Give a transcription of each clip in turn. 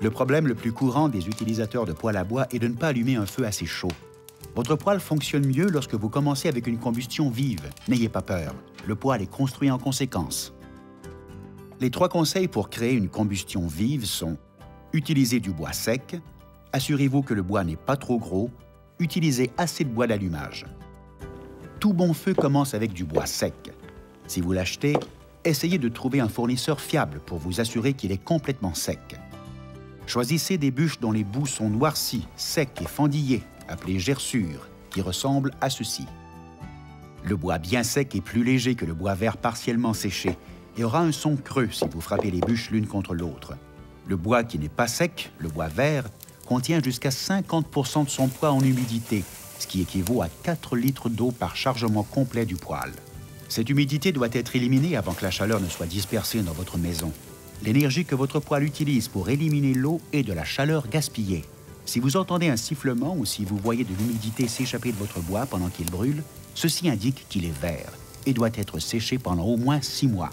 Le problème le plus courant des utilisateurs de poêle à bois est de ne pas allumer un feu assez chaud. Votre poêle fonctionne mieux lorsque vous commencez avec une combustion vive. N'ayez pas peur, le poêle est construit en conséquence. Les 3 conseils pour créer une combustion vive sont: utilisez du bois sec, assurez-vous que le bois n'est pas trop gros, utilisez assez de bois d'allumage. Tout bon feu commence avec du bois sec. Si vous l'achetez, essayez de trouver un fournisseur fiable pour vous assurer qu'il est complètement sec. Choisissez des bûches dont les bouts sont noircis, secs et fendillés, appelés gerçures, qui ressemblent à ceci. Le bois bien sec est plus léger que le bois vert partiellement séché et aura un son creux si vous frappez les bûches l'une contre l'autre. Le bois qui n'est pas sec, le bois vert, contient jusqu'à 50% de son poids en humidité, ce qui équivaut à 4 litres d'eau par chargement complet du poêle. Cette humidité doit être éliminée avant que la chaleur ne soit dispersée dans votre maison. L'énergie que votre poêle utilise pour éliminer l'eau est de la chaleur gaspillée. Si vous entendez un sifflement ou si vous voyez de l'humidité s'échapper de votre bois pendant qu'il brûle, ceci indique qu'il est vert et doit être séché pendant au moins 6 mois.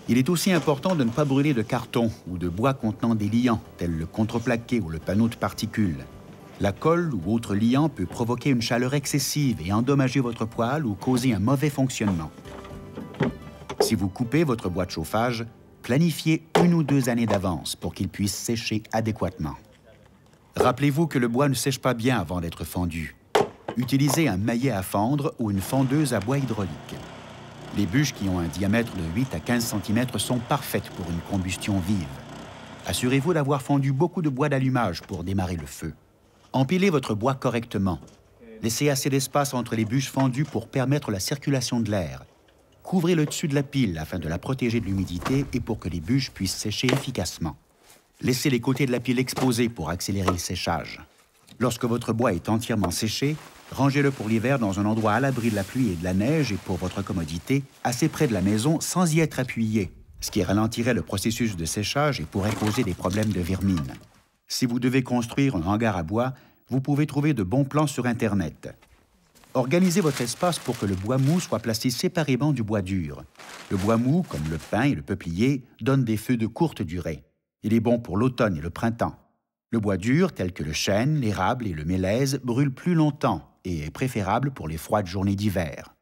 Il est aussi important de ne pas brûler de carton ou de bois contenant des liants, tels le contreplaqué ou le panneau de particules. La colle ou autre liant peut provoquer une chaleur excessive et endommager votre poêle ou causer un mauvais fonctionnement. Si vous coupez votre bois de chauffage, planifiez 1 ou 2 années d'avance pour qu'il puisse sécher adéquatement. Rappelez-vous que le bois ne sèche pas bien avant d'être fendu. Utilisez un maillet à fendre ou une fendeuse à bois hydraulique. Les bûches qui ont un diamètre de 8 à 15 cm sont parfaites pour une combustion vive. Assurez-vous d'avoir fondu beaucoup de bois d'allumage pour démarrer le feu. Empilez votre bois correctement. Laissez assez d'espace entre les bûches fendues pour permettre la circulation de l'air. Couvrez le dessus de la pile afin de la protéger de l'humidité et pour que les bûches puissent sécher efficacement. Laissez les côtés de la pile exposés pour accélérer le séchage. Lorsque votre bois est entièrement séché, rangez-le pour l'hiver dans un endroit à l'abri de la pluie et de la neige et pour votre commodité, assez près de la maison sans y être appuyé, ce qui ralentirait le processus de séchage et pourrait causer des problèmes de vermine. Si vous devez construire un hangar à bois, vous pouvez trouver de bons plans sur Internet. Organisez votre espace pour que le bois mou soit placé séparément du bois dur. Le bois mou, comme le pin et le peuplier, donne des feux de courte durée. Il est bon pour l'automne et le printemps. Le bois dur, tel que le chêne, l'érable et le mélèze, brûle plus longtemps et est préférable pour les froides journées d'hiver.